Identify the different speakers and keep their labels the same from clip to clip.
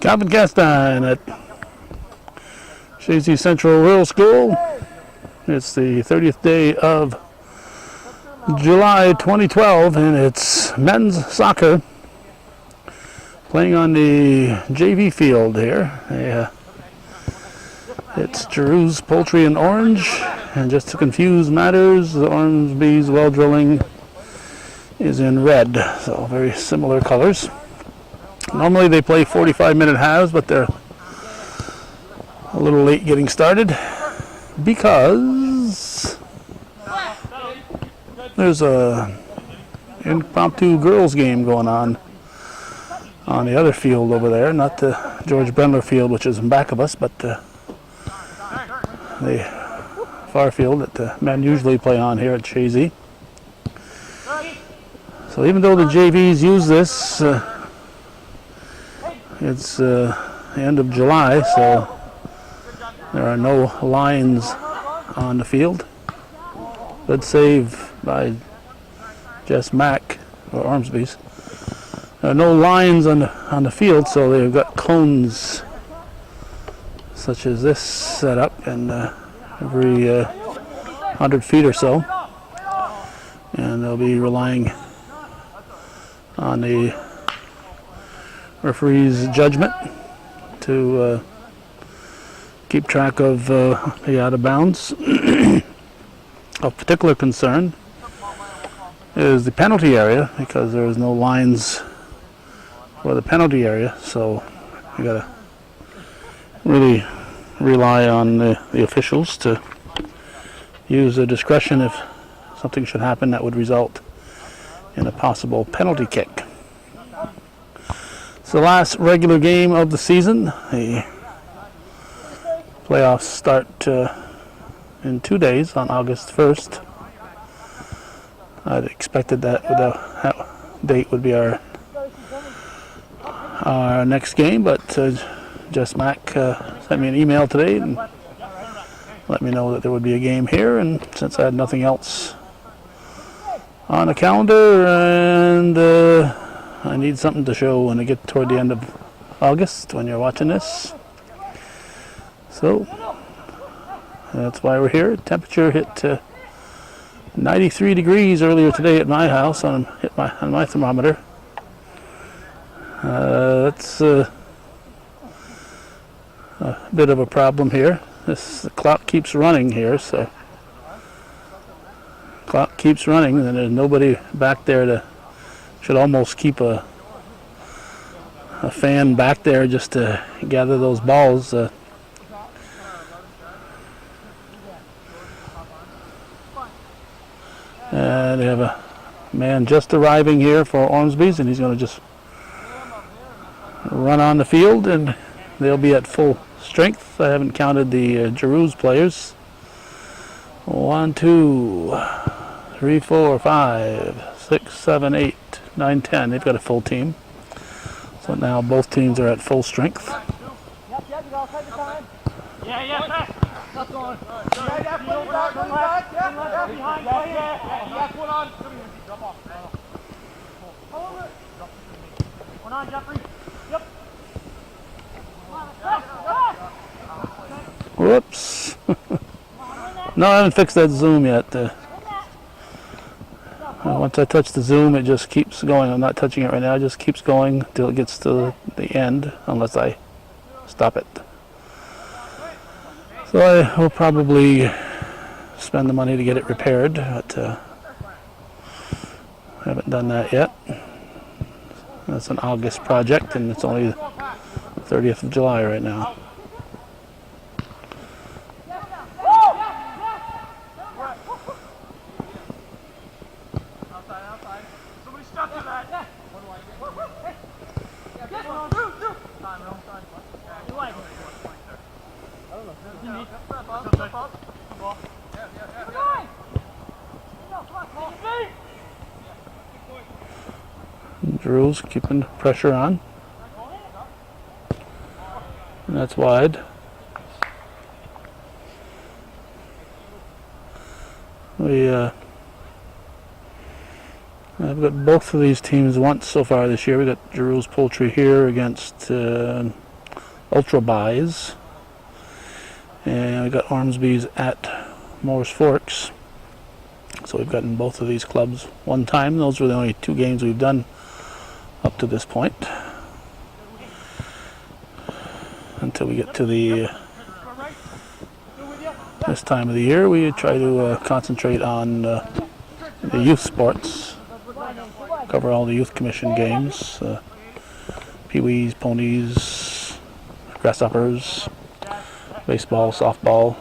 Speaker 1: Calvin Castine at Shazy Central Rural School. It's the 30th day of July 2012, and it's men's soccer playing on the JV field here. It's Giroux, Poultry, and Orange. And just to confuse matters, the Ormsby's well drilling is in red, so very similar colors. Normally they play 45-minute halves, but they're a little late getting started because there's a impromptu girls game going on the other field over there, not the George Brendler field, which is in back of us, but the far field that the men usually play on here at Shazy. So even though the JVs use this, it's the end of July, so there are no lines on the field. Good save by Jess Mack, or Ormsby's. There are no lines on the field, so they've got cones such as this set up, and every 100 feet or so. And they'll be relying on the referee's judgment to keep track of the out of bounds. Of particular concern is the penalty area, because there is no lines for the penalty area, so you gotta really rely on the officials to use their discretion if something should happen that would result in a possible penalty kick. It's the last regular game of the season. The playoffs start in 2 days on August 1st. I'd expected that date would be our next game, but Jess Mack sent me an email today and let me know that there would be a game here, and since I had nothing else on the calendar, and I need something to show when I get toward the end of August when you're watching this. So that's why we're here. Temperature hit 93 degrees earlier today at my house on my thermometer. That's a bit of a problem here. The clock keeps running here, so clock keeps running, and there's nobody back there to. Should almost keep a fan back there just to gather those balls. And they have a man just arriving here for Ormsby's, and he's going to just run on the field, and they'll be at full strength. I haven't counted the Giroux players. 1, 2, 3, 4, 5, 6, 7, 8, 9, 10. They've got a full team. So now both teams are at full strength.
Speaker 2: Yep, you gotta take your time. Yeah, back. That's on. Yeah, put it back, yeah, behind, yeah, put on. Drop off. Hold it. One on, Jeffrey. Yep.
Speaker 1: Whoops. No, I haven't fixed that zoom yet. Once I touch the zoom, it just keeps going. I'm not touching it right now. It just keeps going until it gets to the end, unless I stop it. So I will probably spend the money to get it repaired, but I haven't done that yet. That's an August project, and it's only the 30th of July right now. Giroux keeping pressure on. And that's wide. We I've got both of these teams once so far this year. We got Giroux Poultry here against Ultra Buys, and we got Ormsby's at Moore's Forks. So we've gotten both of these clubs one time. Those were the only two games we've done up to this point, until we get to the this time of the year. We try to concentrate on the youth sports, cover all the youth commission games, pee-wees, ponies, grasshoppers, baseball, softball.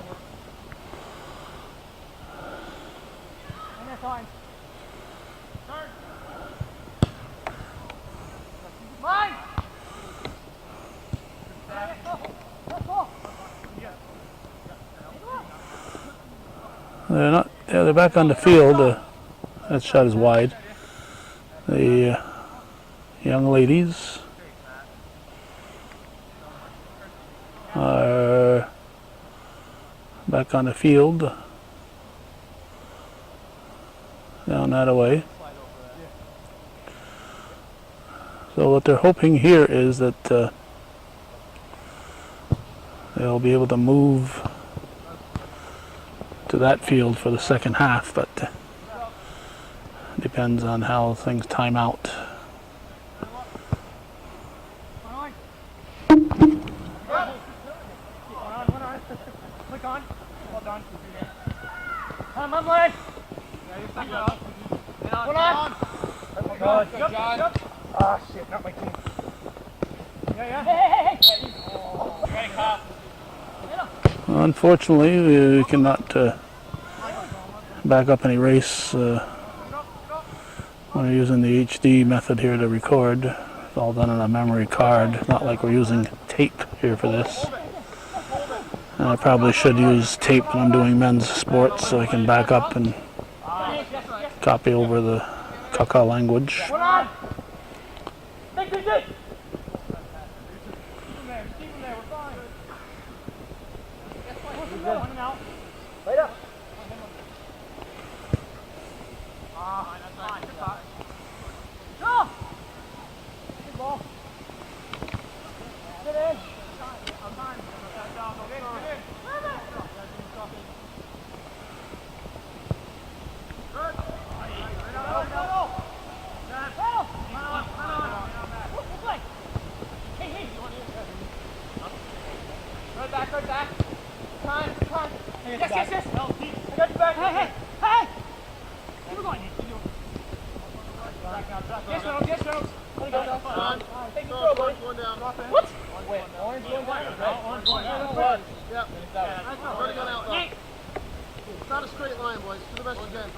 Speaker 1: They're not. Yeah, they're back on the field. That shot is wide. The young ladies are back on the field down that way. So what they're hoping here is that they'll be able to move to that field for the second half, but depends on how things time out.
Speaker 2: Click on. Well done. Come on, lad. One on. Good. Ah, shit, not my team. Yeah. Hey. Ready, Kyle.
Speaker 1: Unfortunately, we cannot back up any race when we're using the HD method here to record. It's all done on a memory card, not like we're using tape here for this. And I probably should use tape when I'm doing men's sports so I can back up and copy over the Kaka language.
Speaker 2: Right back. Time. Yes. I got you back. Hey. Keep going. Yes, Reynolds. Take the throw, buddy. What? Wait, orange going down. Orange going down.
Speaker 3: Yep. Already gone out. It's not a straight line, boys. Do the best you can.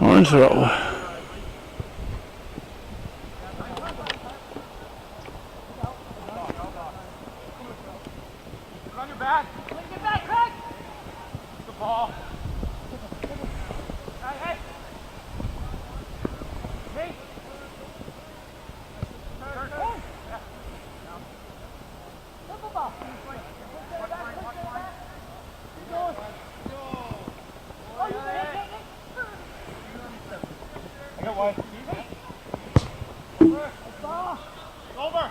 Speaker 1: Orange throw.
Speaker 2: On your back. Get back, Craig. The ball. Hey. Me. Turn. Football. I got one. Over.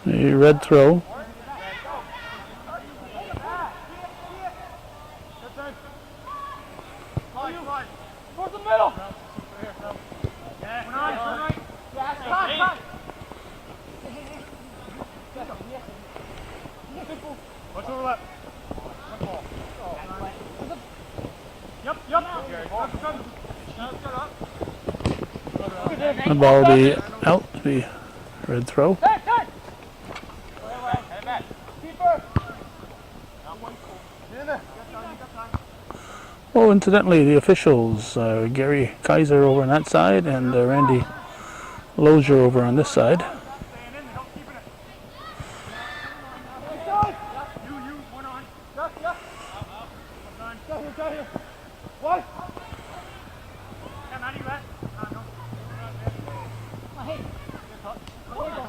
Speaker 1: A red throw.
Speaker 2: Towards the middle. Yeah. Right. Time. What's over left? Yep.
Speaker 1: The ball will be out. Be red throw. Oh, incidentally, the officials, Gary Kaiser over on that side and Randy Lozier over on this side.
Speaker 2: What?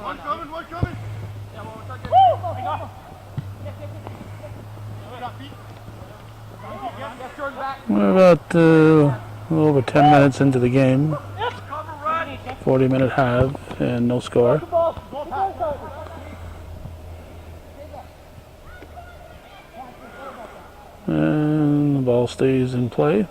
Speaker 2: One coming.
Speaker 1: We're about a little over 10 minutes into the game. 40-minute half and no score. And the ball stays in play.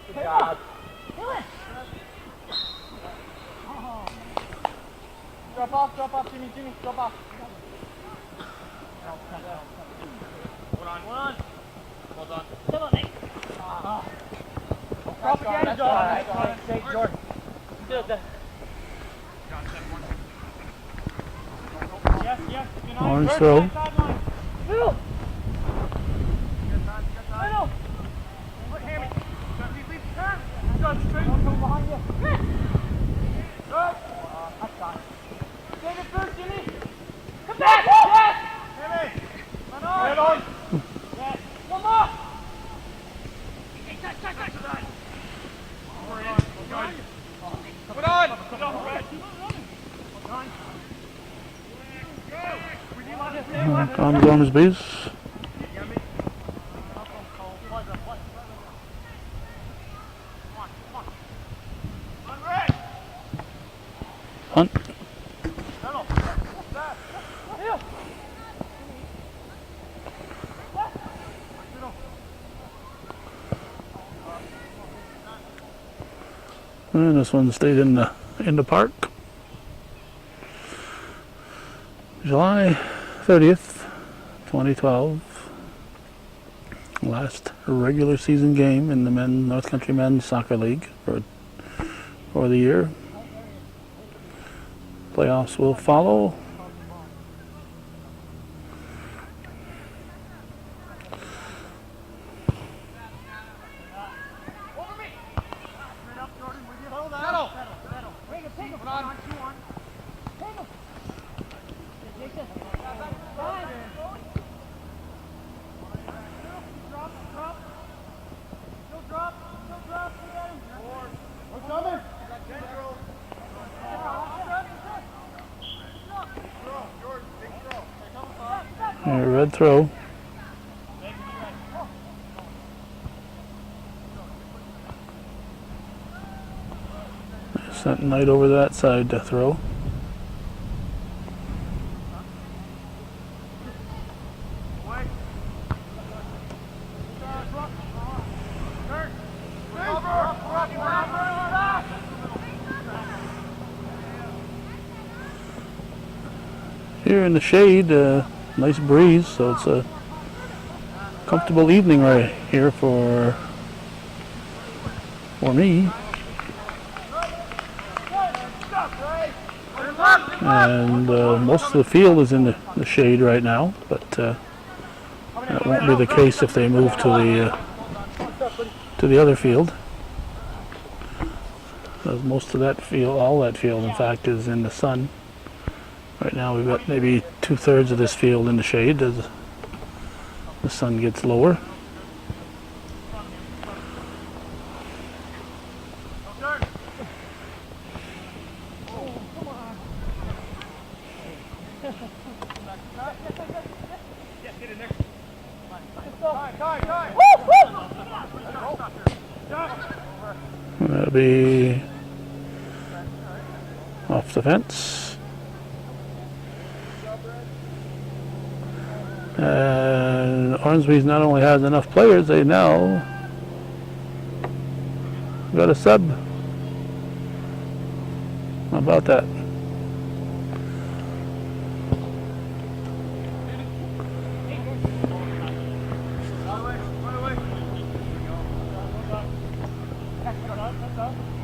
Speaker 2: Good job. Drop off, Jimmy, drop off. One on. Well done. Come on, Nate. Drop again, Jordan. Take Jordan. Good. Yes.
Speaker 1: Orange throw.
Speaker 2: Middle. Behind you. Good. That's fine. Take it first, Jimmy. Come back. Yes. Jimmy. Run on. Head on. Yes. One more. Touch. Come on.
Speaker 1: Here comes Ormsby's. Punt. And this one stayed in the park. July 30th, 2012. Last regular season game in the North Country Men's Soccer League for the year. Playoffs will follow. Red throw. Sent Knight over that side to throw. Here in the shade, nice breeze, so it's a comfortable evening right here for me. And most of the field is in the shade right now, but that won't be the case if they move to the other field. Most of that field, all that field, in fact, is in the sun. Right now we've got maybe 2/3 of this field in the shade as the sun gets lower. That'll be off the fence. And Ormsby's not only has enough players, they now got a sub. How about that?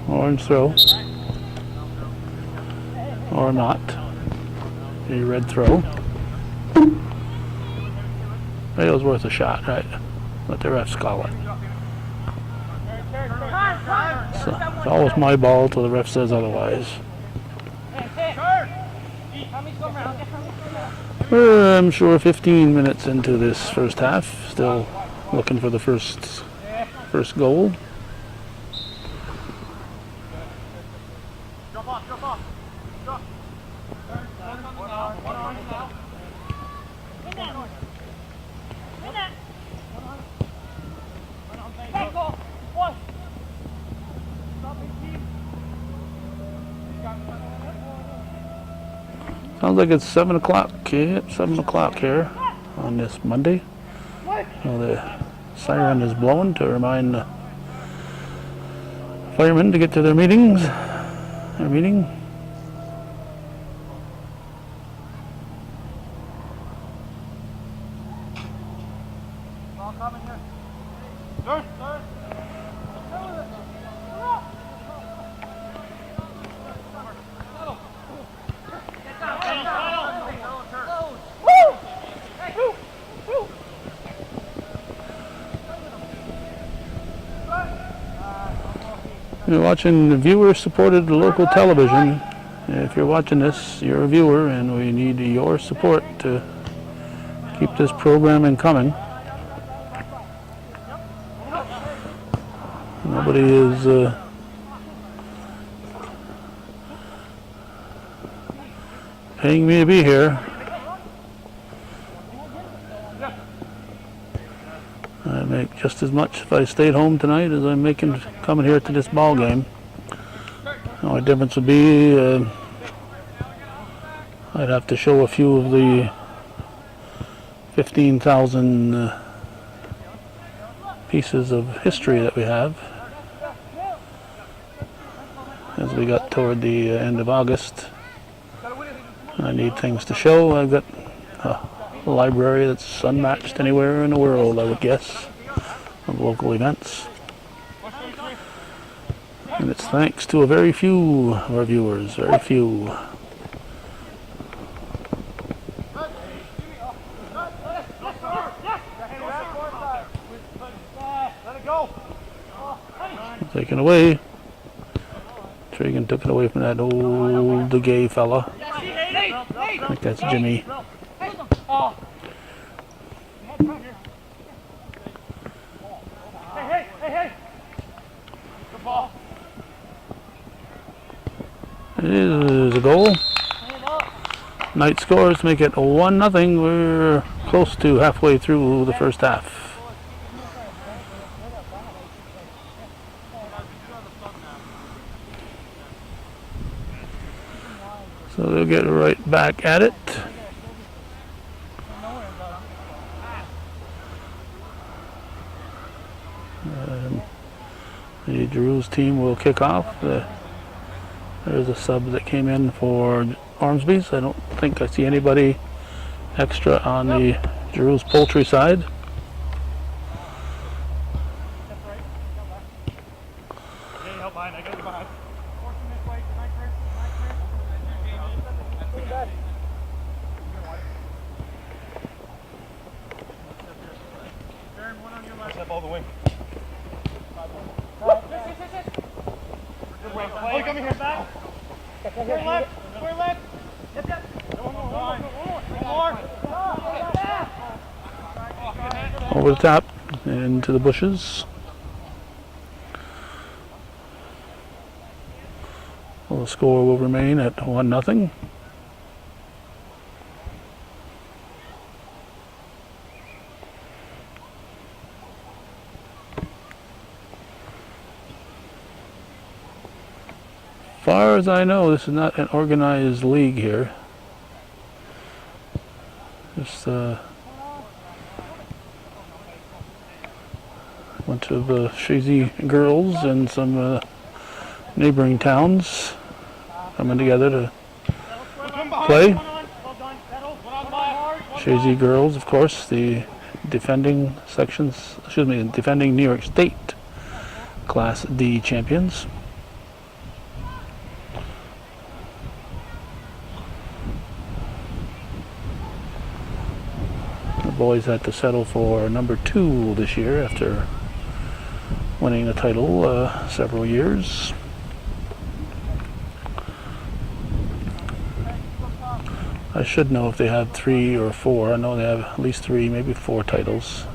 Speaker 1: Orange throw. Or not. A red throw. It was worth a shot, right? Let the refs call it. So, it's always my ball till the ref says otherwise. I'm sure 15 minutes into this first half. Still looking for the first goal.
Speaker 2: Jump off, jump off. Jump.
Speaker 1: Sounds like it's 7 o'clock. 7 o'clock here on this Monday. So the siren is blowing to remind the firemen to get to their meetings. Their meeting.
Speaker 2: Ball coming here. Turn.
Speaker 1: You're watching viewer-supported local television. If you're watching this, you're a viewer, and we need your support to keep this programming coming. Nobody is paying me to be here. I make just as much if I stayed home tonight as I'm making coming here to this ball game. The only difference would be I'd have to show a few of the 15,000 pieces of history that we have as we got toward the end of August. I need things to show. I've got a library that's unmatched anywhere in the world, I would guess, of local events. And it's thanks to a very few of our viewers, very few.
Speaker 2: Let it go.
Speaker 1: Taken away. Tragan took it away from that old gay fella. I think that's Jimmy.
Speaker 2: Hey. Good ball.
Speaker 1: It is a goal. Knight scores to make it 1-0. We're close to halfway through the first half. So they'll get right back at it. The Giroux team will kick off. There's a sub that came in for Ormsby's. I don't think I see anybody extra on the Giroux Poultry side.
Speaker 2: Step all the way. Oh, come here. Back. Square left. Square left. Yep. One more.
Speaker 1: Over the top and into the bushes. Well, the score will remain at 1-0. As far as I know, this is not an organized league here. Just a bunch of Shazy girls and some neighboring towns coming together to play. Shazy girls, of course, the defending defending New York State Class D champions. Boys had to settle for number 2 this year after winning the title several years. I should know if they have 3 or 4. I know they have at least 3, maybe 4 titles.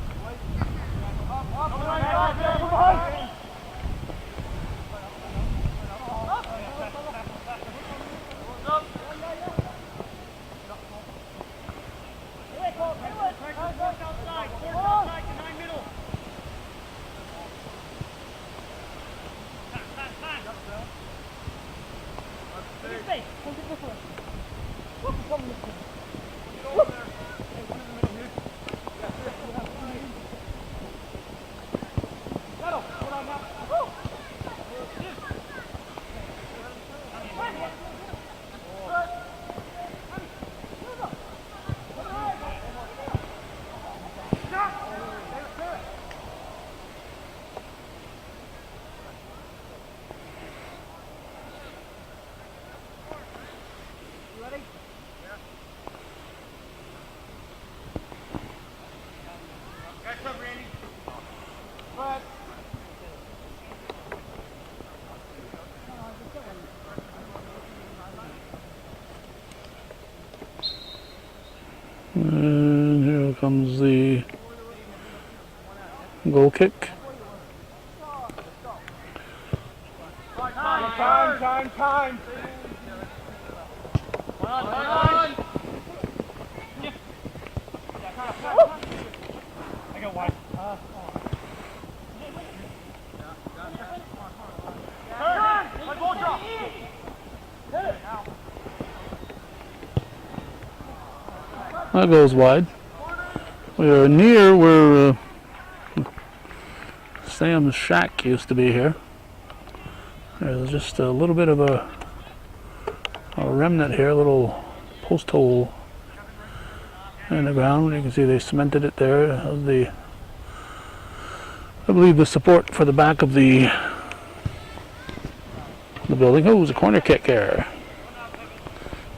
Speaker 1: And here comes the goal kick.
Speaker 2: Time. I got wide.
Speaker 1: That goes wide. We are near where Sam's shack used to be here. There's just a little bit of a remnant here, a little post hole in the ground. You can see they cemented it there. I believe the support for the back of the building. Oh, it was a corner kick there.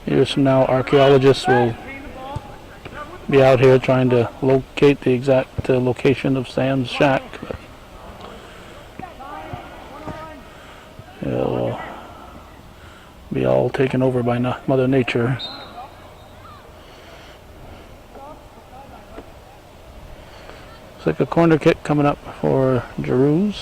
Speaker 1: Years from now, archaeologists will be out here trying to locate the exact location of Sam's shack. It'll be all taken over by Mother Nature. Looks like a corner kick coming up for Giroux.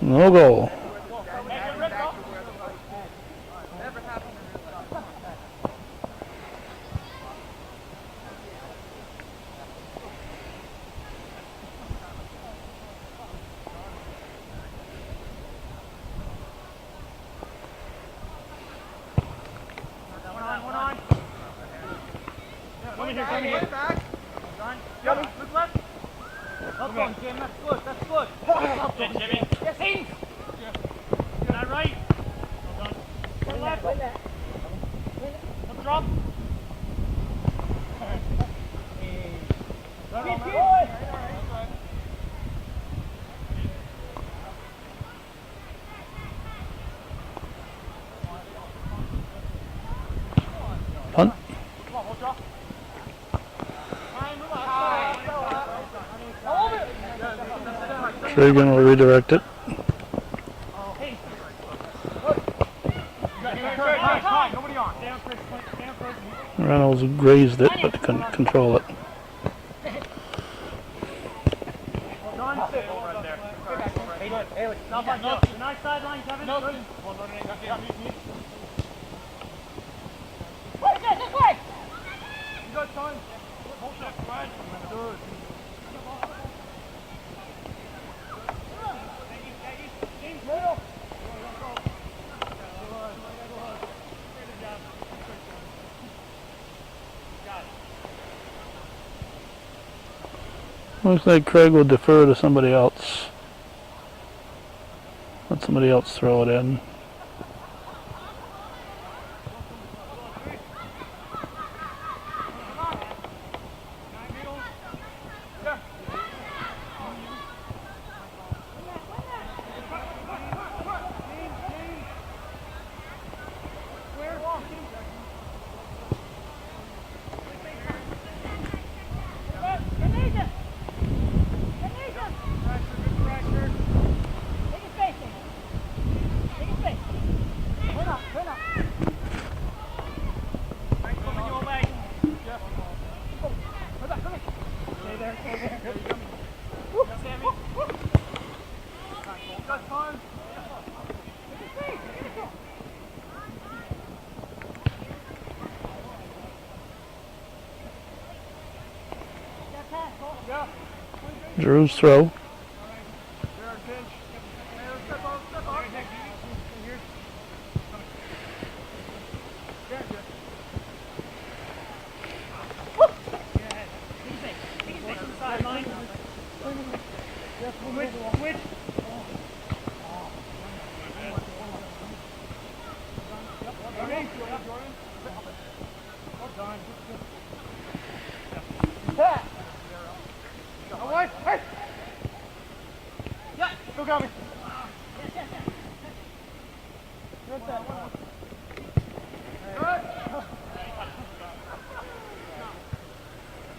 Speaker 1: No goal.
Speaker 2: Come here. Jimmy, look left. Up on, Jim, that's good. Up, Jimmy. Yes, in. That right. Well done. Turn left. Up, drop.
Speaker 1: Punt. Reagan will redirect it. Reynolds grazed it, but couldn't control it.
Speaker 2: Nice sideline, Kevin. Good. This way. You got time. Hold that right. Good.
Speaker 1: Looks like Craig will defer to somebody else. Let somebody else throw it in. Giroux's throw.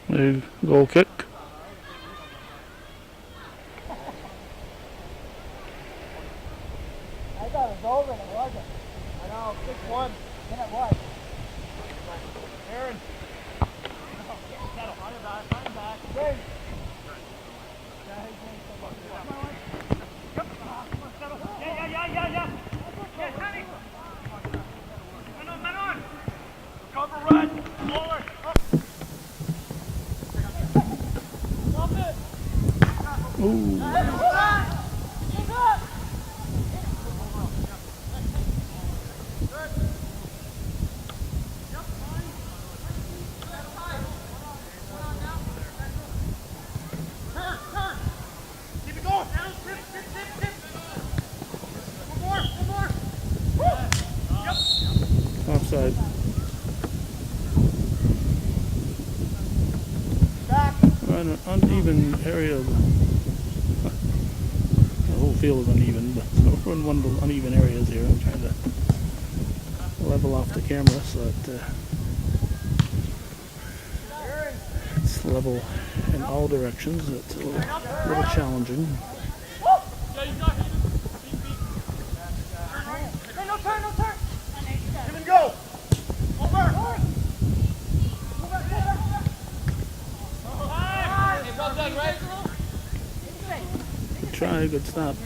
Speaker 1: Big goal kick.
Speaker 2: I thought it was over and it wasn't. I know, 6-1. Then it was. Aaron. James. Yeah. Man on. Cover run. Forward.
Speaker 1: Ooh.
Speaker 2: Keep it going. Tip. One more.
Speaker 1: Offside.
Speaker 2: Back.
Speaker 1: We're on an uneven area. The whole field is uneven, but so we're in one of the uneven areas here. I'm trying to level off the camera so that it's level in all directions. It's a little challenging.
Speaker 2: No turn. Give and go. Over. Well done, right?
Speaker 1: Good try, good stop.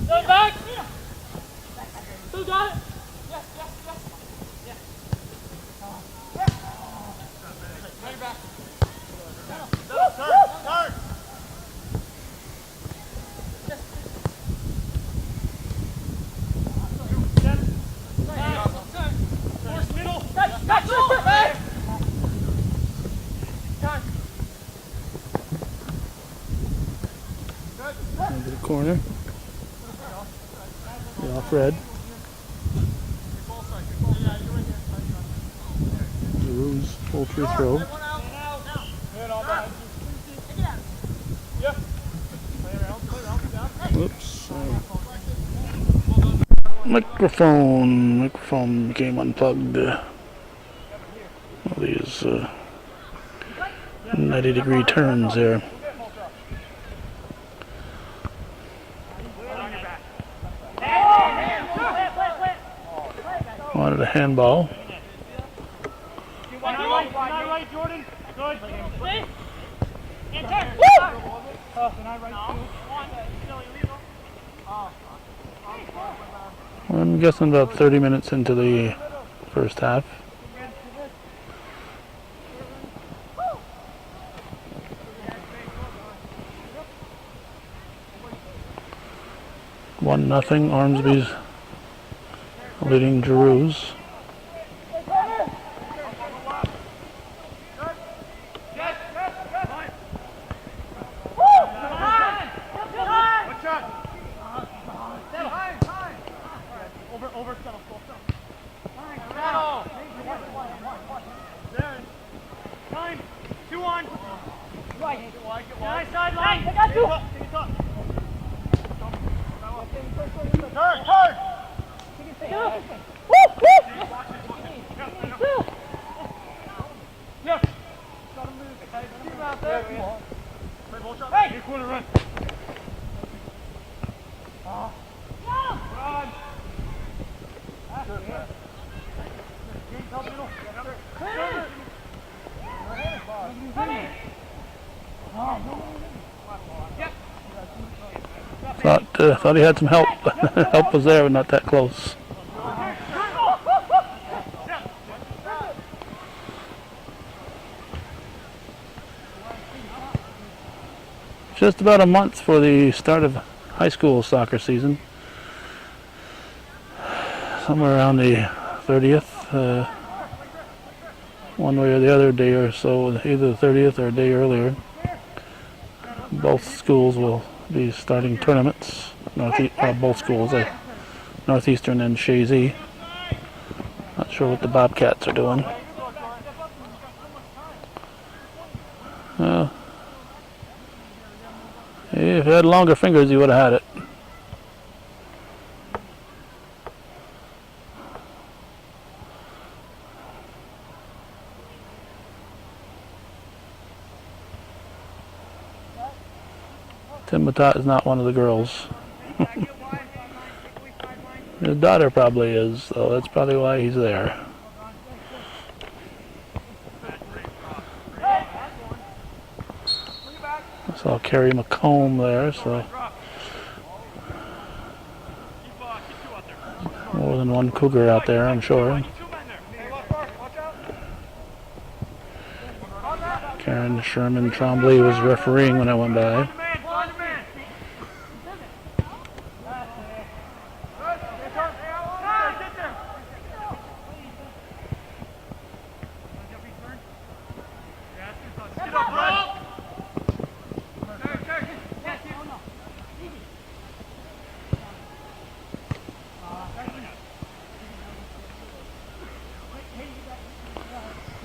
Speaker 2: Go back. Who got it? Yes. Right back. Turn.
Speaker 1: Into the corner. The off red. Giroux's poultry throw. Whoops. Microphone became unplugged. All these 90-degree turns there. Wanted a handball.
Speaker 2: Right, Jordan. Good.
Speaker 1: I'm guessing about 30 minutes into the first half. One nothing. Ormsby's leading Giroux.
Speaker 2: Over, settle. Time. 2 on. Right. Nice sideline. I got you. Turn. Yes. Got to move. Keep out there. Hey. Corner run. Run.
Speaker 1: Thought he had some help. Help was there, but not that close. Just about a month for the start of high school soccer season. Somewhere around the 30th, one way or the other day or so, either the 30th or a day earlier. Both schools will be starting tournaments. Both schools, Northeastern and Shazy. Not sure what the Bobcats are doing. If you had longer fingers, you would have had it. Tim Matat is not one of the girls. His daughter probably is, so that's probably why he's there. I saw Kerry McComb there, so more than one Cougar out there, I'm sure. Karen Sherman Trombley was refereeing when I went by.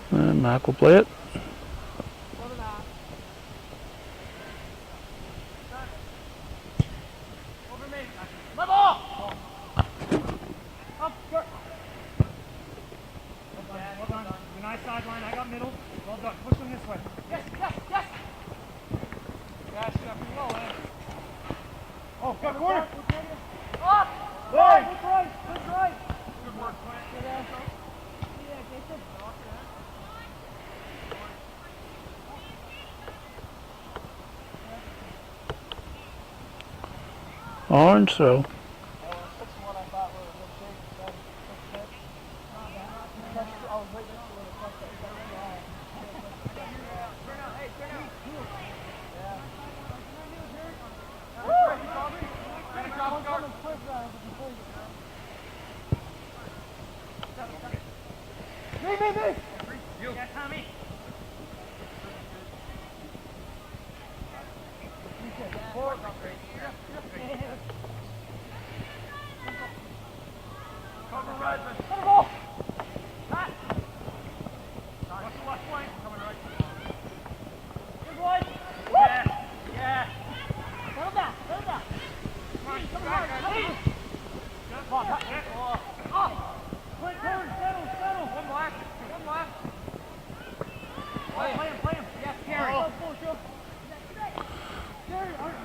Speaker 1: And Mac will play it. Orange throw.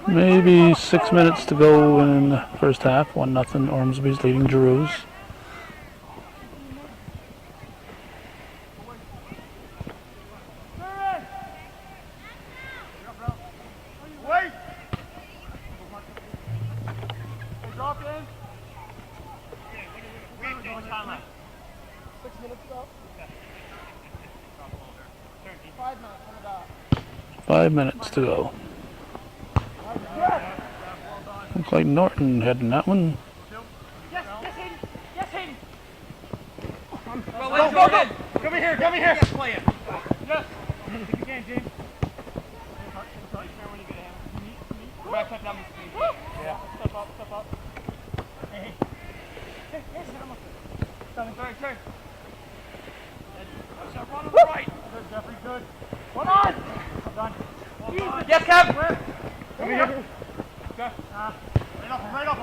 Speaker 1: Maybe 6 minutes to go in the first half. 1-0. Ormsby's leading Giroux. Five minutes to go. Looks like Norton heading that one.
Speaker 2: Yes, Hayden. Yes, Hayden. Go. Come here. Yes, play it. Yes. Take the game, James. When you get him. Back up down the speed. Yeah. Step up. Hey. Yes. Turn. Run on the right. Good, Jeffrey, good. One on. I'm done. Yes, Kev. Come here. Okay. Right up.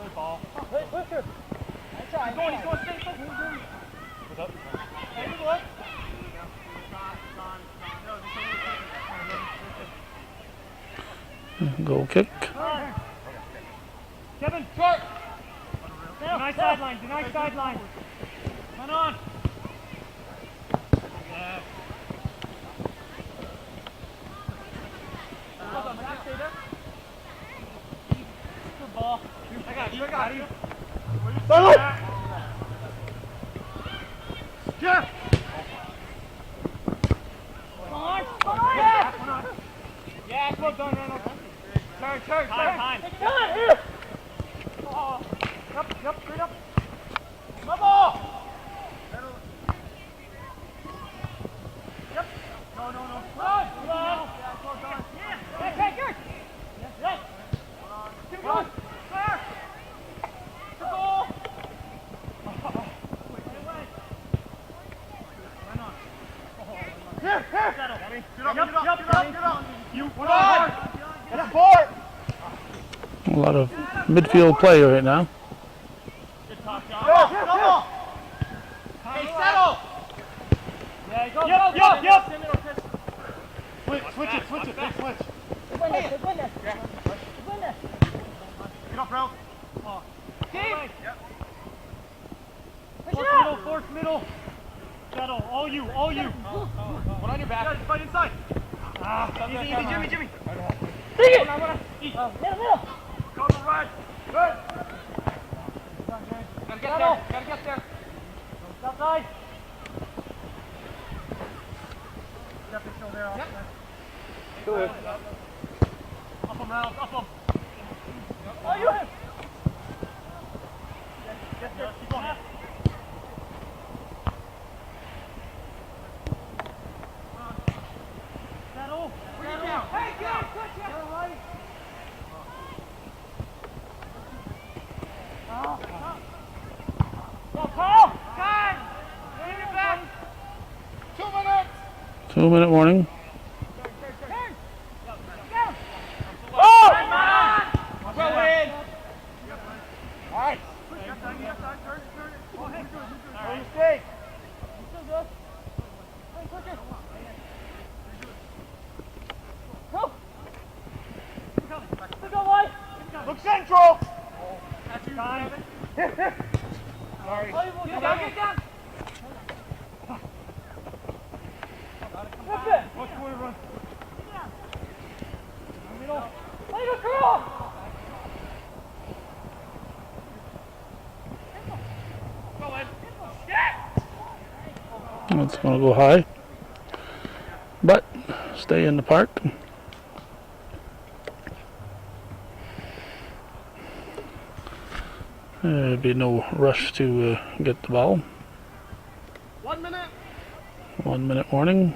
Speaker 2: Good ball. Push her. He's going. Stay. What's up? Hey, good.
Speaker 1: Goal kick.
Speaker 2: Kevin, short. Deny sideline. Run on. Yeah. Almost done, Reynolds. Turn. Time. Take it down, here. Oh. Yep, straight up. Come on. Yep. No. Run. Hey, good. Yes. Keep going. Clear. To goal. Here. Get up. You run. That's four.
Speaker 1: A lot of midfield play right now.
Speaker 2: Good talk, John. Go. Hey, settle. Yeah, go. Yep. Switch it. Switch. Win this. Get up, bro. Keep. Yep. Force middle. Settle. All you. One on your back. Yeah, fight inside. Easy, Jimmy. Take it. Middle. Go to the right. Good. Gotta get there. Stop side. Definitely still there. Yep. Good. Up him, Reynolds. Up him. Oh, you him. Yes, sir. Keep going. Settle. Hey, good. Right. Go, Paul. Time. Bring it back. 2 minutes.
Speaker 1: 2-minute warning.
Speaker 2: Oh! Well in. All right. No mistake. Still good. Hey, quicker. Go. Go, White. Look central. That's time. Sorry. Get down. Flip it. Watch the way run. Middle. Let it go. Go in.
Speaker 1: It's going to go high, but stay in the park. There'd be no rush to get the ball.
Speaker 3: 1 minute.
Speaker 1: 1 minute warning.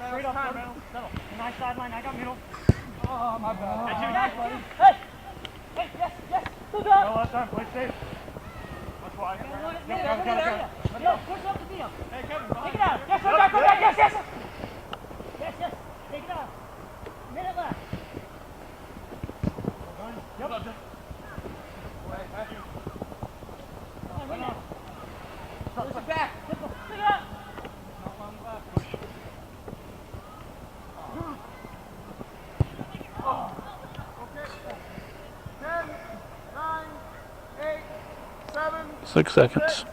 Speaker 2: Straight up, settle. Nice sideline, I got middle. Oh, my bad. Hey, yes. Still go. No, last time, play safe. That's why. Go. Push up the field. Hey, Kevin, take it out. Yes, come back. Yes. Yes. Take it out. Minute left. Yep. Push it back. Take it out.
Speaker 3: Okay. 10, 9, 8, 7,
Speaker 1: 6 seconds.
Speaker 3: 6,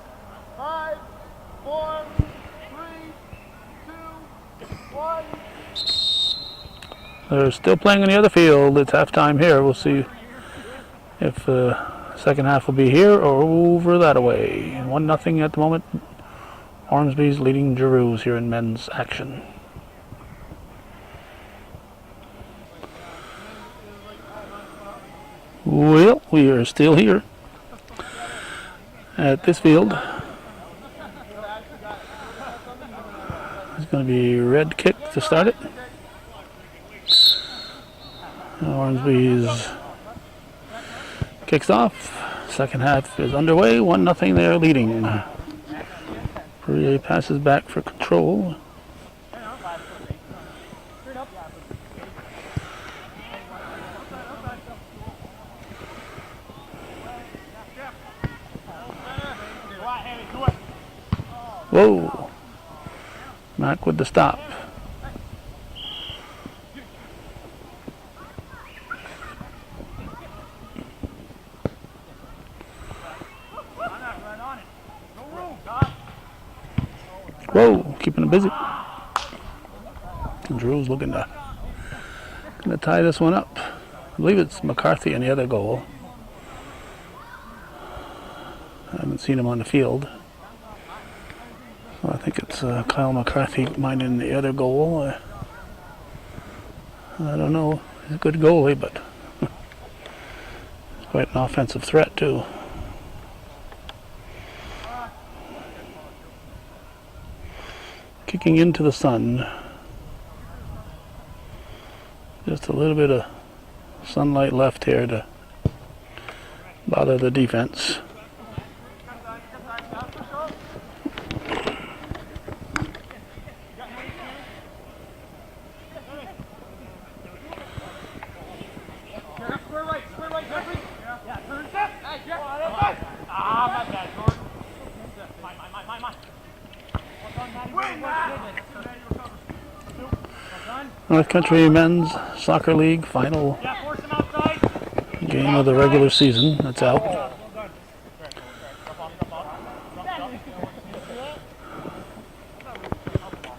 Speaker 3: 5, 4, 3, 2, 1.
Speaker 1: They're still playing on the other field. It's halftime here. We'll see if the second half will be here or over that way. 1-0 at the moment. Ormsby's leading Giroux here in men's action. Well, we are still here at this field. It's going to be red kick to start it. Ormsby's kicks off. Second half is underway. 1-0 they're leading. Poultry passes back for control. Whoa! Mac with the stop. Whoa! Keeping him busy. And Giroux's looking to tie this one up. I believe it's McCarthy in the other goal. I haven't seen him on the field. So I think it's Kyle McCarthy minding the other goal. I don't know. He's a good goalie, but quite an offensive threat too. Kicking into the sun. Just a little bit of sunlight left here to bother the defense. North Country Men's Soccer League final game of the regular season. That's out.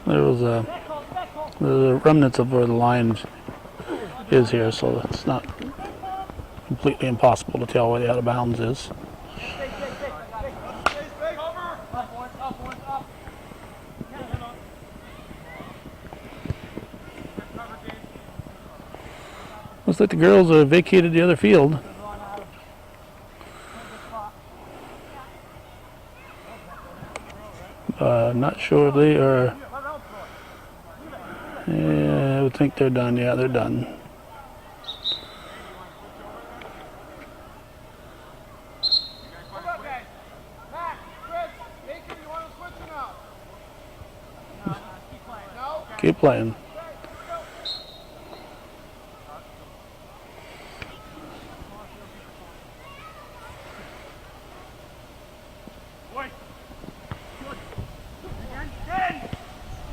Speaker 1: There was the remnants of where the line is here, so it's not completely impossible to tell where the out of bounds is. Looks like the girls have vacated the other field. Not sure if they are. Yeah, I would think they're done. Yeah, they're done. Keep playing.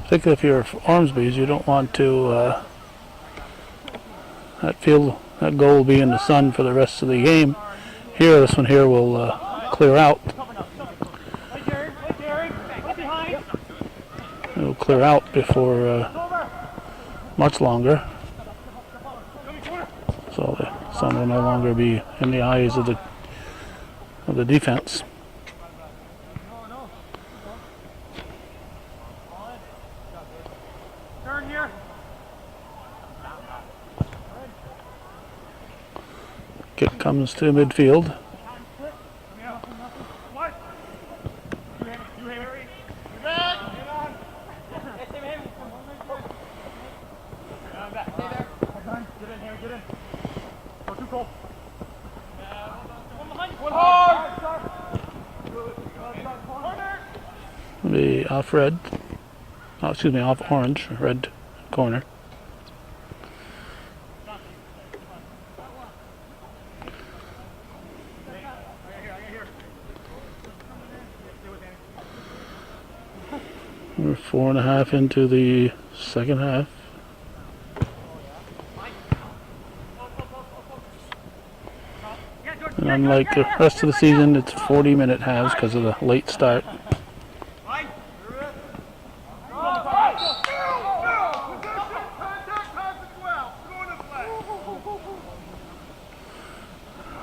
Speaker 1: Particularly if you're Ormsby's, you don't want to that goal will be in the sun for the rest of the game. Here, this one here will clear out. It'll clear out before much longer, so the sun will no longer be in the eyes of the defense. Kick comes to midfield. Be off red. Oh, excuse me, off orange, red corner. We're 4.5 into the second half. And unlike the rest of the season, it's 40-minute halves because of the late start.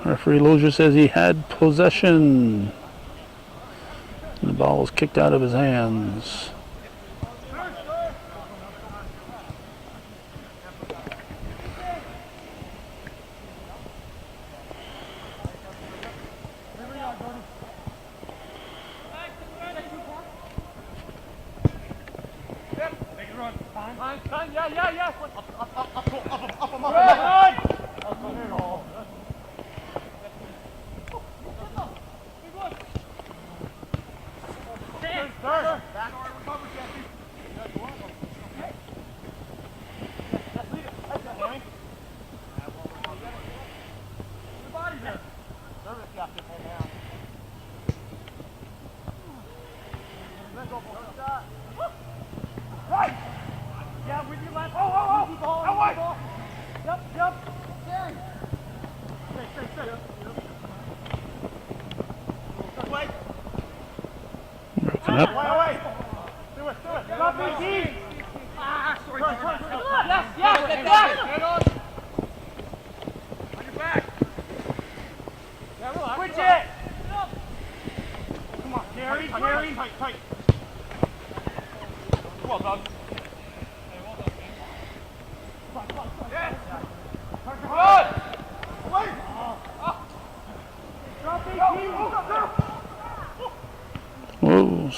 Speaker 1: Referee Lozier says he had possession. The ball was kicked out of his hands. Broken up.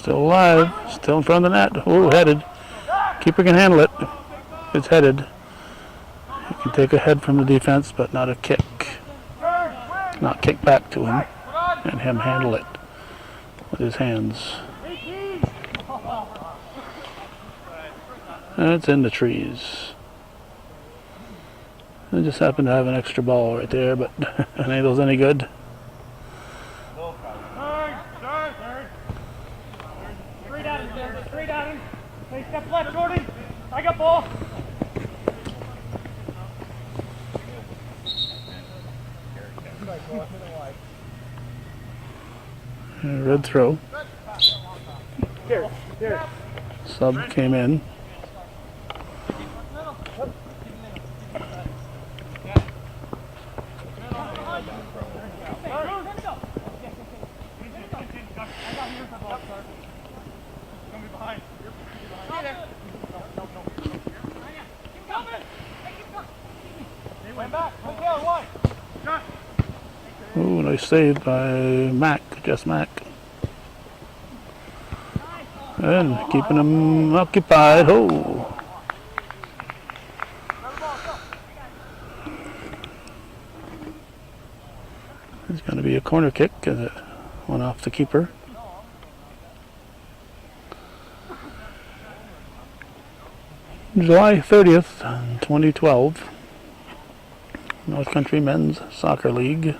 Speaker 1: Still alive. Still in front of the net. Ooh, headed. Keeper can handle it. It's headed. He can take a head from the defense, but not a kick. Not kick back to him and him handle it with his hands. And it's in the trees. I just happen to have an extra ball right there, but any of those any good?
Speaker 2: Straight at him. Hey, step left, Jordan. I got ball.
Speaker 1: Red throw. Sub came in. Ooh, nice save by Mac, just Mac. And keeping him occupied. Oh. It's going to be a corner kick as it went off the keeper. July 30th, 2012. North Country Men's Soccer League.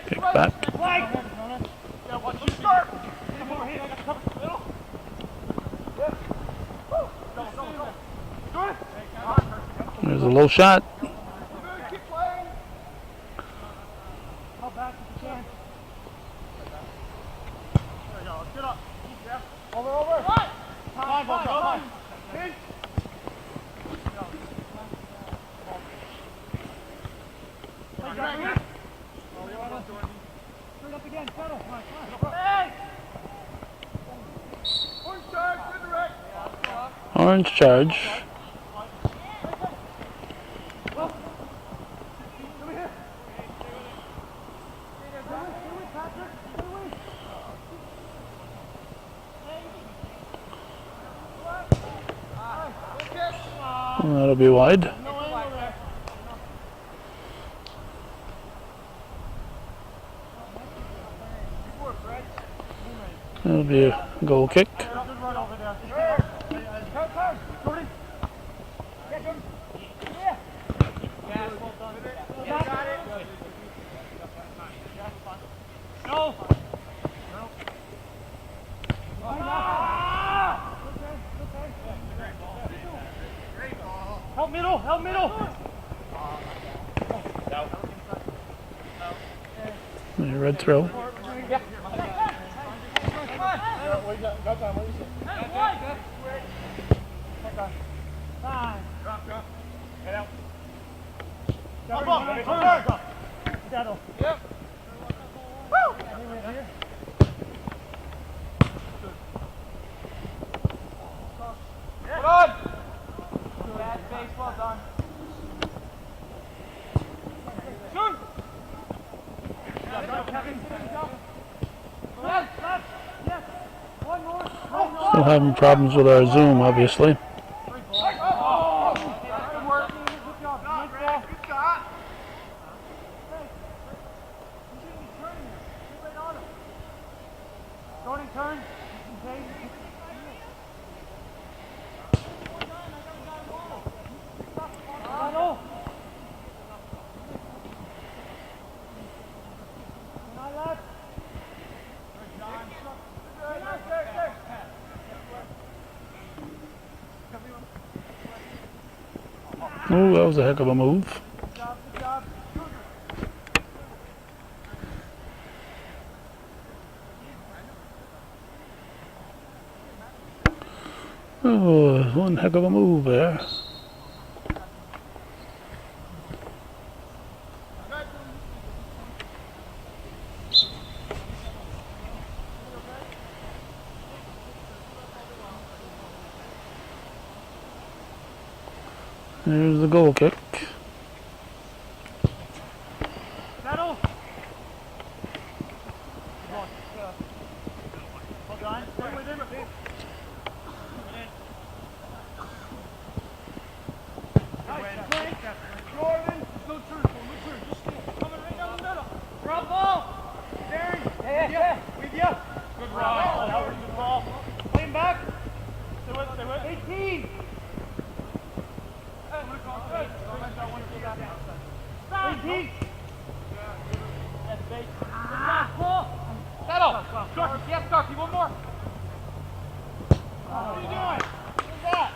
Speaker 1: Kick back. There's a low shot. Orange charge. That'll be wide. That'll be a goal kick.
Speaker 2: Help middle!
Speaker 1: Red throw. Still having problems with our Zoom, obviously. Oh, that was a heck of a move. Oh, one heck of a move there. There's the goal kick.
Speaker 2: Settle. Hold on. Stay with him. Jordan, no turn, just coming right down the middle. Drop ball. Darren, yeah, with you. Good ball. That was a good ball. Play him back. Stay with. 18. Stop. 18. That's bait. Settle. Start. Yes, Starkey. One more. What are you doing? What's that?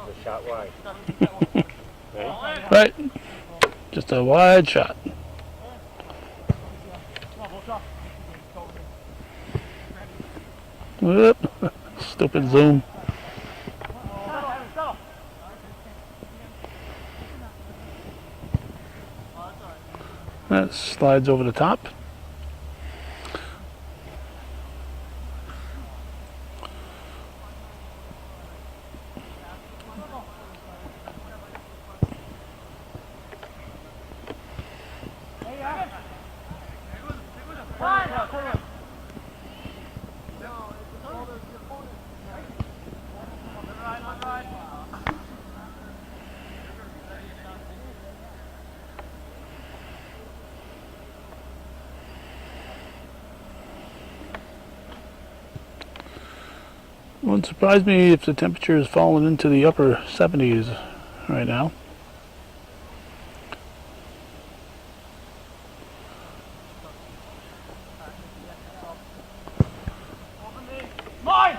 Speaker 4: The shot wide.
Speaker 1: Right. Just a wide shot. Whoop. Stupid zoom. That slides over the top. Wouldn't surprise me if the temperature is falling into the upper 70s right now.
Speaker 2: Mine!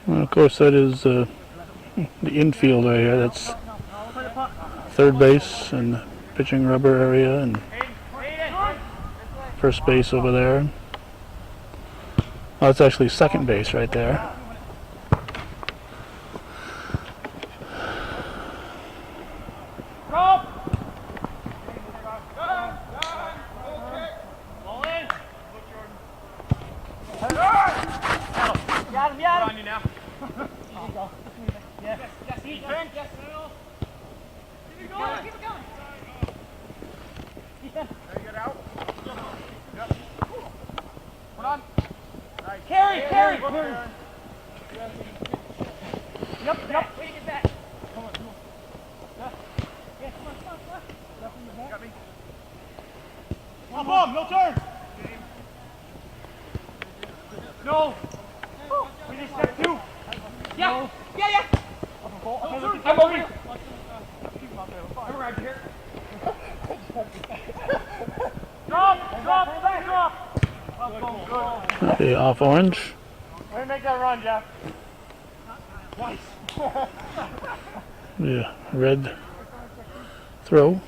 Speaker 1: And of course, that is the infield right here. That's third base and pitching rubber area, and first base over there. Oh, it's actually second base right there.
Speaker 2: No turn! No! We need step two! Yeah! No. Yeah! I'm over here! I'm right here. Drop!
Speaker 1: Okay, off orange.
Speaker 2: Way to make that run, Jeff. Twice.
Speaker 1: Yeah, red throw.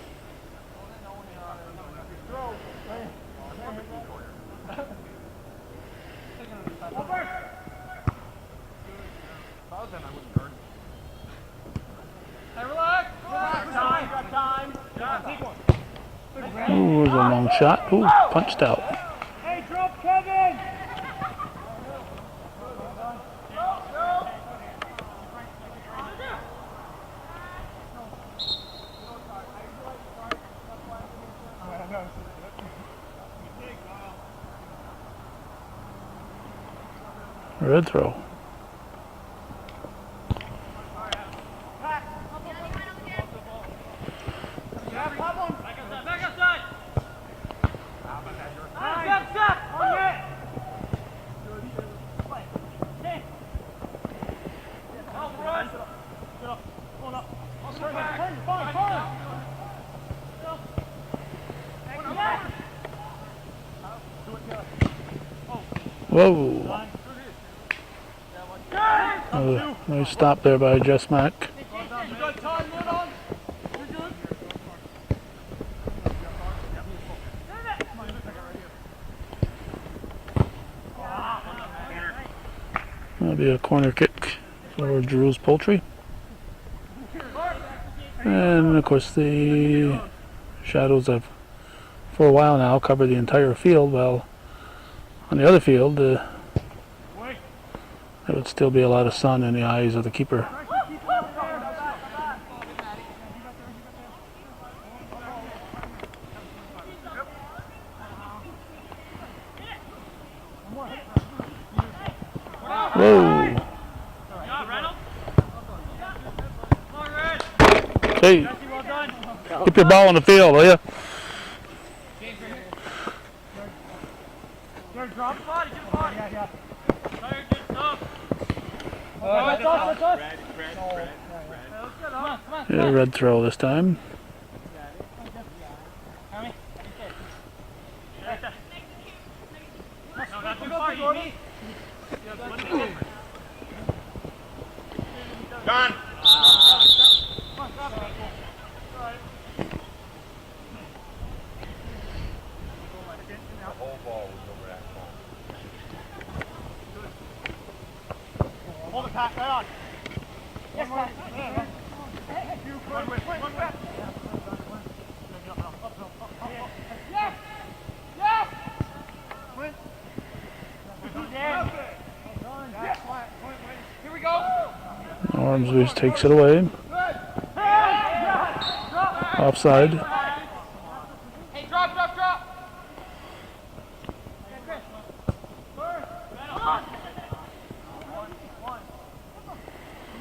Speaker 1: Ooh, there's a long shot. Ooh, punched out.
Speaker 2: Hey, drop Kevin!
Speaker 1: Red throw. Whoa. Nice stop there by Jess Mack. That'll be a corner kick for Giroux's Poultry. And of course the shadows have for a while now covered the entire field. Well, on the other field there would still be a lot of sun in the eyes of the keeper. Whoa. Hey, keep your ball on the field, will you? Yeah, red throw this time.
Speaker 2: Done. Hold it, Pat. Right on. Yes, Pat. One way. Yes! Yes! Win. Here we go.
Speaker 1: Ormsby takes it away. Offside.
Speaker 2: Hey, drop.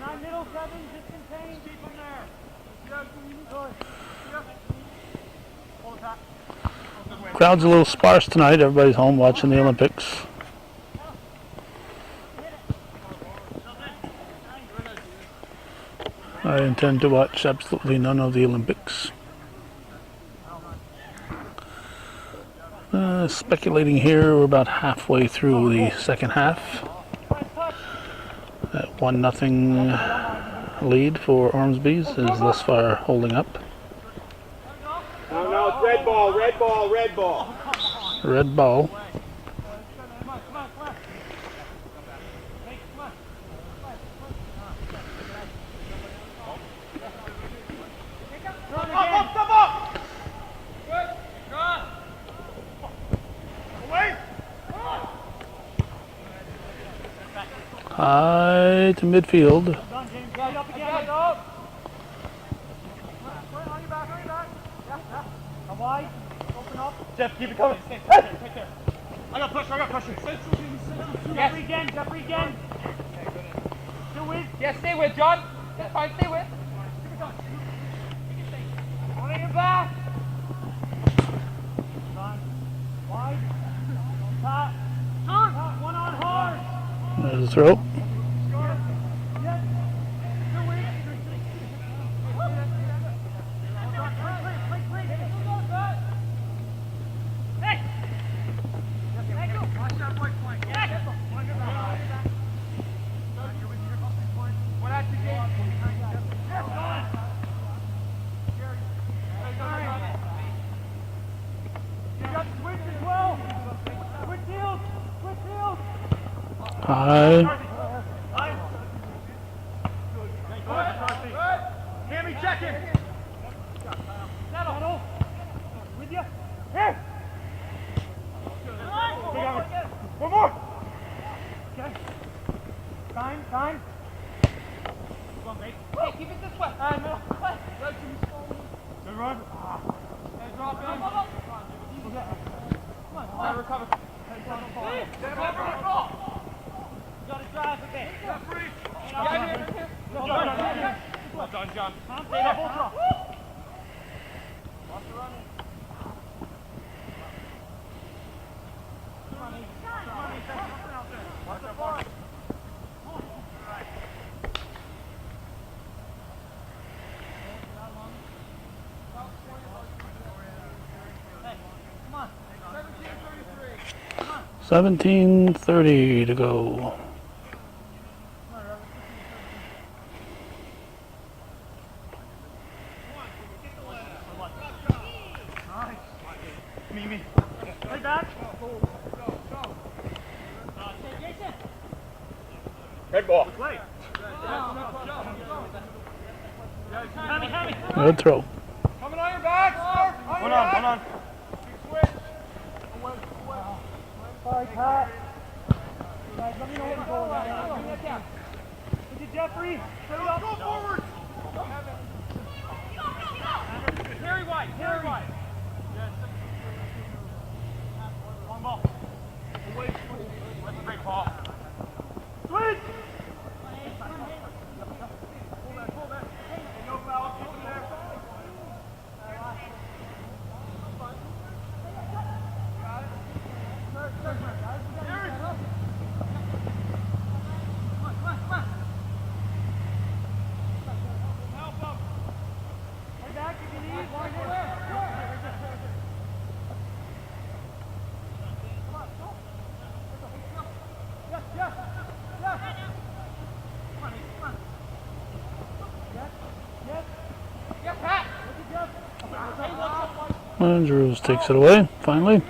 Speaker 2: Nine middle, seven, just contain. Keep them there. Hold it, Pat.
Speaker 1: Crowd's a little sparse tonight. Everybody's home watching the Olympics. I intend to watch absolutely none of the Olympics. Speculating here, we're about halfway through the second half. That 1-0 lead for Ormsby's is thus far holding up.
Speaker 3: No, it's red ball.
Speaker 1: Red ball. High to midfield.
Speaker 2: Jeff, keep it coming. Hey! Right there. I got pressure. Yes. Jeff Regen. Still with? Yes, stay with, John. That's fine, stay with. On your back. Wide. Top. Turn. One on hard.
Speaker 1: There's a throw. High.
Speaker 2: Hammy, check in. Settle. With you. Here. One more. Okay. Time. Hey, keep it this way. No. Good run. Hey, drop in. Come on. Recover. Gotta drive a bit. Well done, John. Stay there. Watch the run. Watch the far.
Speaker 1: 17:30 to go.
Speaker 2: Me. Play back. Head ball. Play. Hammy.
Speaker 1: Good throw.
Speaker 2: Coming on your back. Hold on. Switch. Sorry, Pat. Guys, let me know what you're going on. Look at Jeffrey. Go forward. Carry wide. Long ball. That's a great ball. Switch. Pull that. No foul. Keep it there.
Speaker 1: And Giroux takes it away, finally.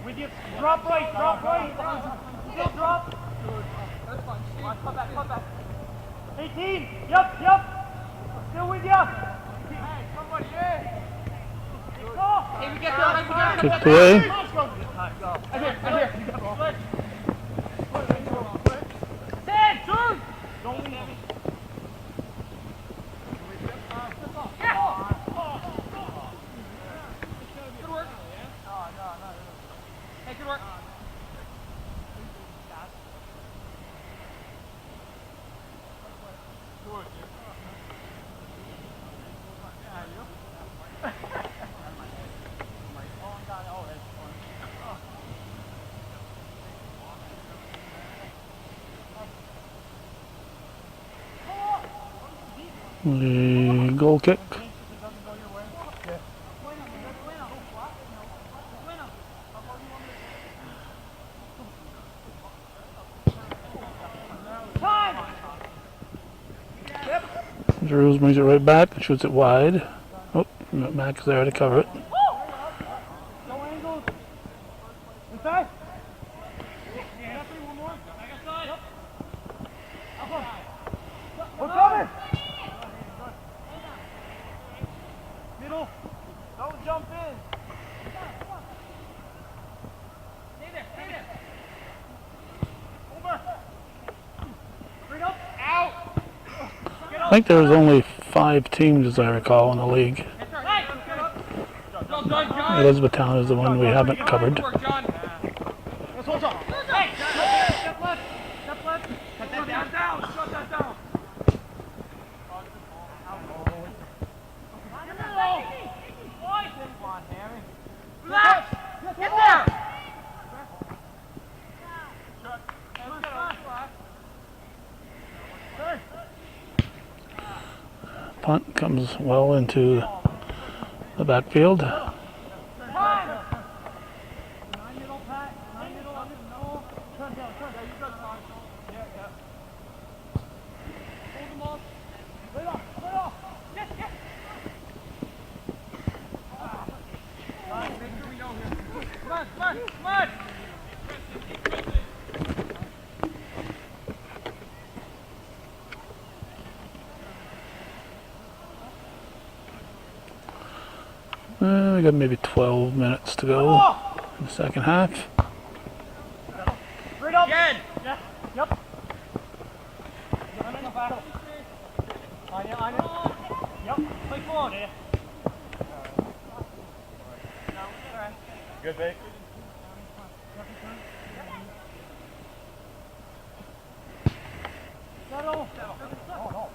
Speaker 2: With you. Drop right. Still drop. That's fine. Cut back. 18. Yep. Still with you. Hey, somebody, hey. Hey, we get there.
Speaker 1: Kicked away.
Speaker 2: I hear. You got the ball. Ted, turn. Don't leave. Good work. No. Hey, good work.
Speaker 1: The goal kick. Giroux brings it right back and shoots it wide. Oh, Mac's there to cover it.
Speaker 2: No angles. Inside. One more. We're coming. Middle. Don't jump in. Stay there. Over. Bring up. Out.
Speaker 1: I think there was only 5 teams, as I recall, in the league. Elizabethtown is the one we haven't covered.
Speaker 2: Step left. Cut that down. Shut that down. Relax. Get there.
Speaker 1: Punt comes well into the backfield.
Speaker 2: Come on.
Speaker 1: We got maybe 12 minutes to go in the second half.
Speaker 2: Right up. Again. Yeah. Yep. On it. Yep. Play forward. Yeah. Good, Vic. Settle. Oh, no.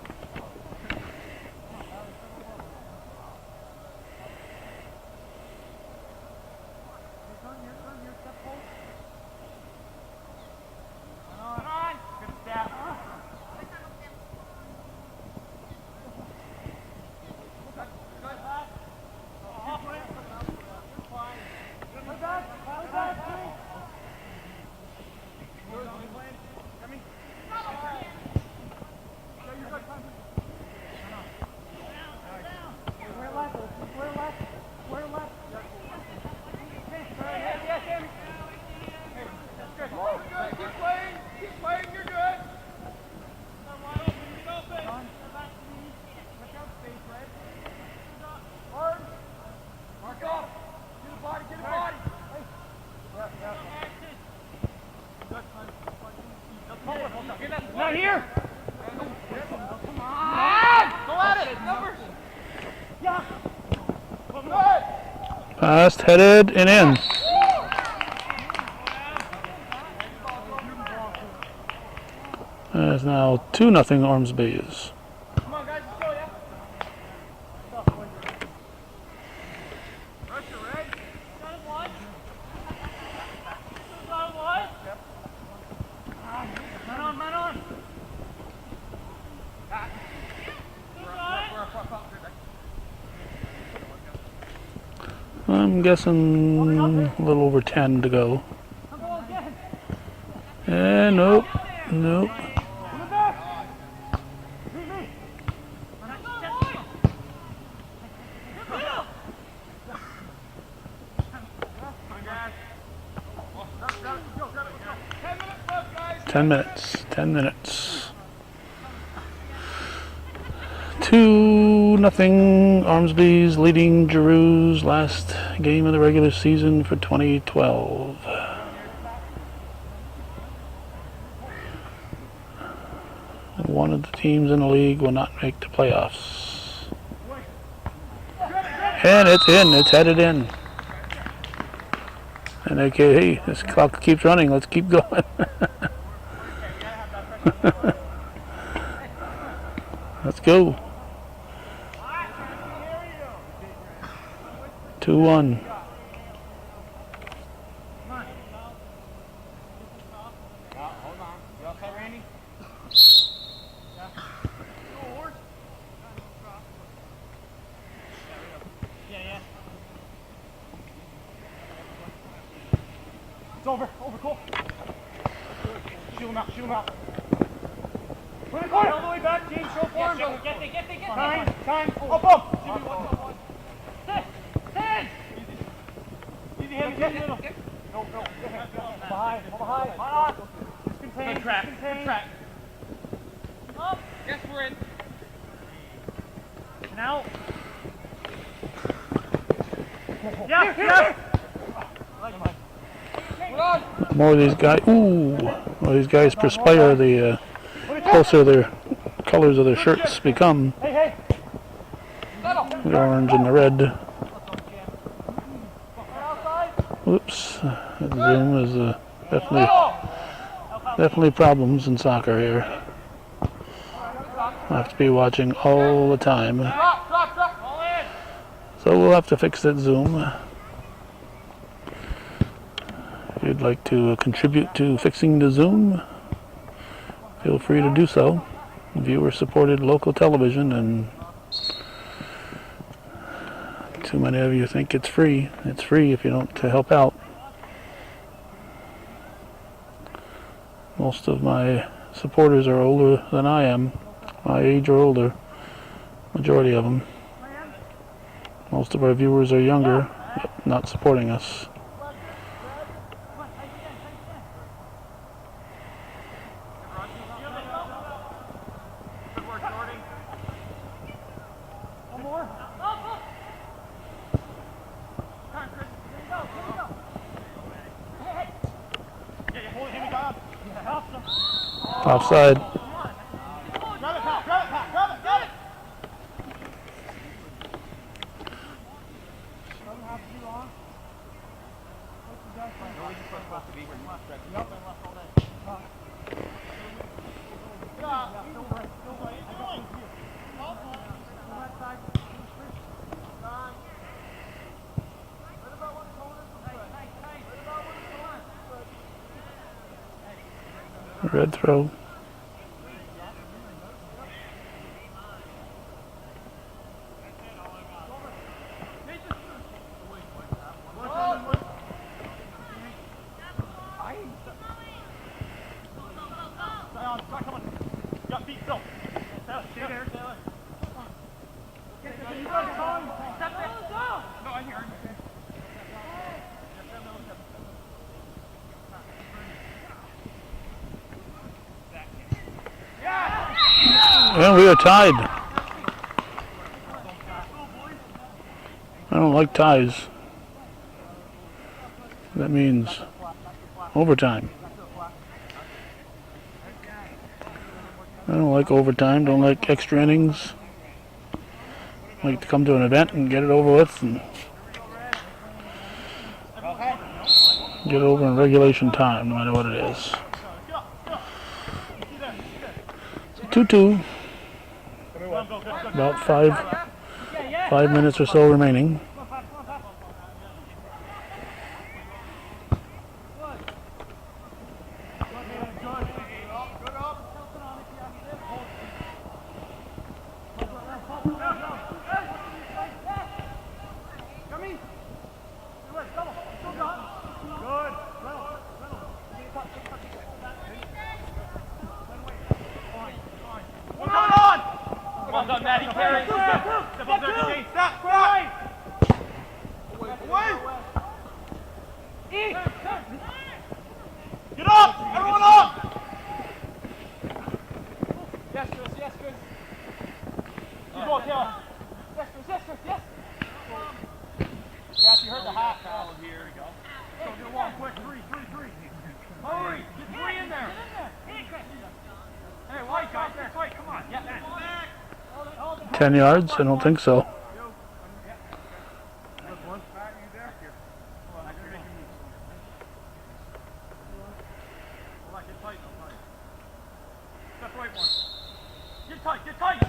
Speaker 2: Right here. Come on. Go at it. Numbers. Yeah.
Speaker 1: Passed, headed, and in. It's now 2-0 Ormsby's.
Speaker 2: Come on, guys, let's go, yeah? Pressure, Red. Got it, one. Got it, one. Yep. Man on, man on.
Speaker 1: I'm guessing a little over 10 to go. And nope, nope. Ten minutes. 2-0 Ormsby's leading Giroux last game of the regular season for 2012. One of the teams in the league will not make the playoffs. And it's in, it's headed in. And okay, hey, this clock keeps running, let's keep going. Let's go. 2-1.
Speaker 2: It's over, cool. Shoot him out. Put it all the way back, James, show for him. Get it. Time. Oh, boom. Ten. Easy, heavy, get middle. No. Behind. On. Contain. Good track. Up. Yes, we're in. Now. Yeah.
Speaker 1: More of these guys. Ooh, more of these guys perspire the closer their colors of their shirts become. The orange and the red. Whoops, Zoom is definitely problems in soccer here. I have to be watching all the time. So we'll have to fix that Zoom. If you'd like to contribute to fixing the Zoom, feel free to do so. Viewer-supported local television, and too many of you think it's free. It's free if you don't to help out. Most of my supporters are older than I am, my age or older, majority of them. Most of our viewers are younger, yet not supporting us. Offside.
Speaker 2: Grab it. Doesn't have to be long.
Speaker 1: Red throw. And we are tied. I don't like ties. That means overtime. I don't like overtime, don't like extra innings. I like to come to an event and get it over with and get it over in regulation time, no matter what it is. So 2-2. About five minutes or so remaining.
Speaker 2: Well done, Maddie. Carry. Step up there, Jane. Stop. Away. Get up. Everyone up. Yes, Chris. Yes, Chris. Keep going, Taylor. Yes, Chris. Yes, Chris. Yes. Yes, you heard the hot foul here. We go. Go get one quick. Three. Hurry. Get three in there. Hey, White, guys. That's right. Come on. Yeah.
Speaker 1: 10 yards? I don't think so.
Speaker 2: Get tight.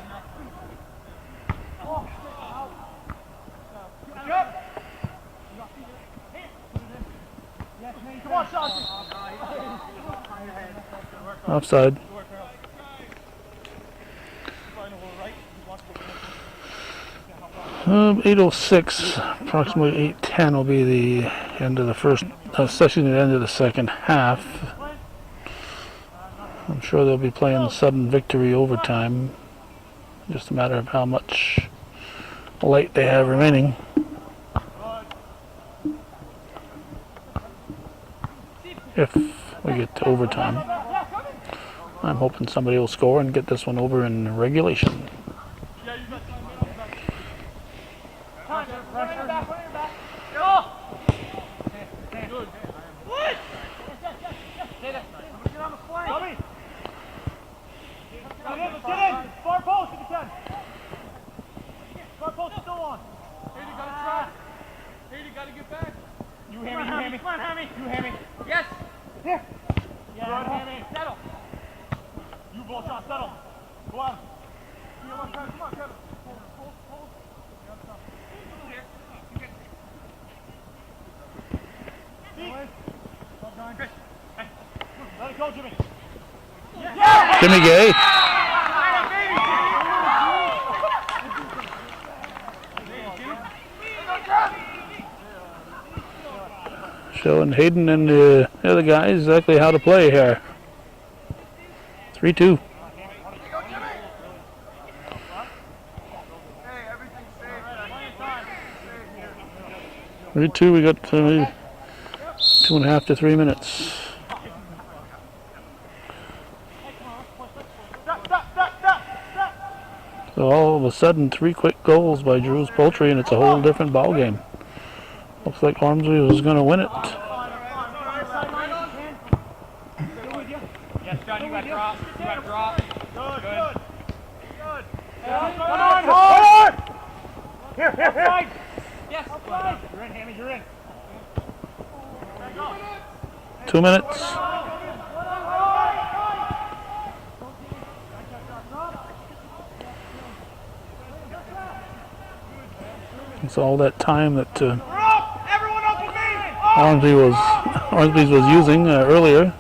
Speaker 2: Come on, Chauncey.
Speaker 1: Offside. 8:06, approximately 8:10 will be the end of the first session, the end of the second half. I'm sure they'll be playing sudden victory overtime. Just a matter of how much light they have remaining. If we get to overtime, I'm hoping somebody will score and get this one over in regulation.
Speaker 2: Settle. Go on. Come on, Kevin. Hold. Let it go, Jimmy. Yeah!
Speaker 1: Jimmy Gay. Showing Hayden and the other guys exactly how to play here. 3-2. 3-2, we got 2.5 to 3 minutes. So all of a sudden, 3 quick goals by Giroux Poultry, and it's a whole different ball game. Looks like Ormsby was going to win it.
Speaker 2: Yes, John, you got drop. Good. Come on, forward! Here. Yes. You're in, Hammy, you're in.
Speaker 1: 2 minutes. It's all that time that Ormsby was using earlier.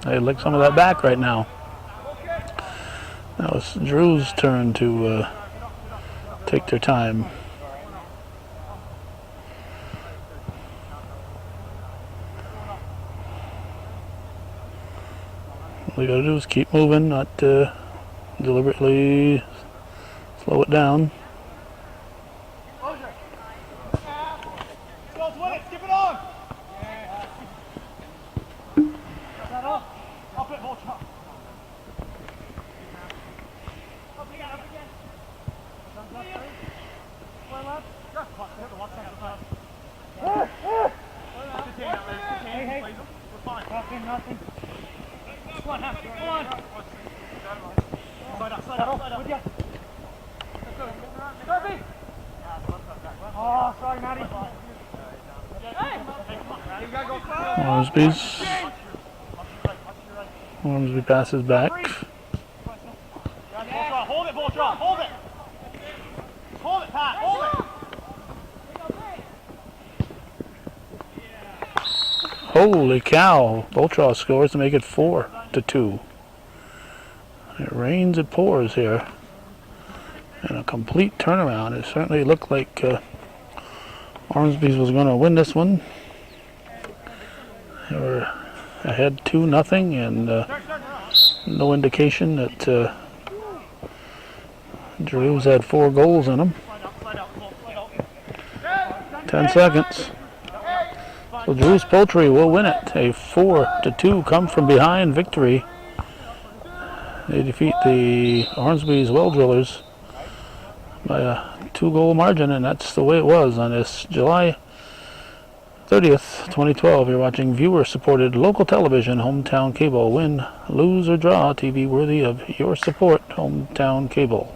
Speaker 1: They'd like some of that back right now. Now it's Giroux's turn to take their time. All you gotta do is keep moving, not deliberately slow it down.
Speaker 2: Nothing. Come on.
Speaker 1: Ormsby passes back.
Speaker 2: Hold it, Poultry. Hold it. Hold it, Pat. Hold it.
Speaker 1: Holy cow! Poultry scores to make it 4-2. It rains, it pours here. And a complete turnaround. It certainly looked like Ormsby was going to win this one. They were ahead 2-0, and no indication that Giroux had 4 goals in them. 10 seconds. So Giroux Poultry will win it. A 4-2 come from behind victory. They defeat the Ormsby's Well Drillers by a 2-goal margin, and that's the way it was on this July 30th, 2012. You're watching viewer-supported local television, Hometown Cable. Win, lose, or draw, TV worthy of your support, Hometown Cable.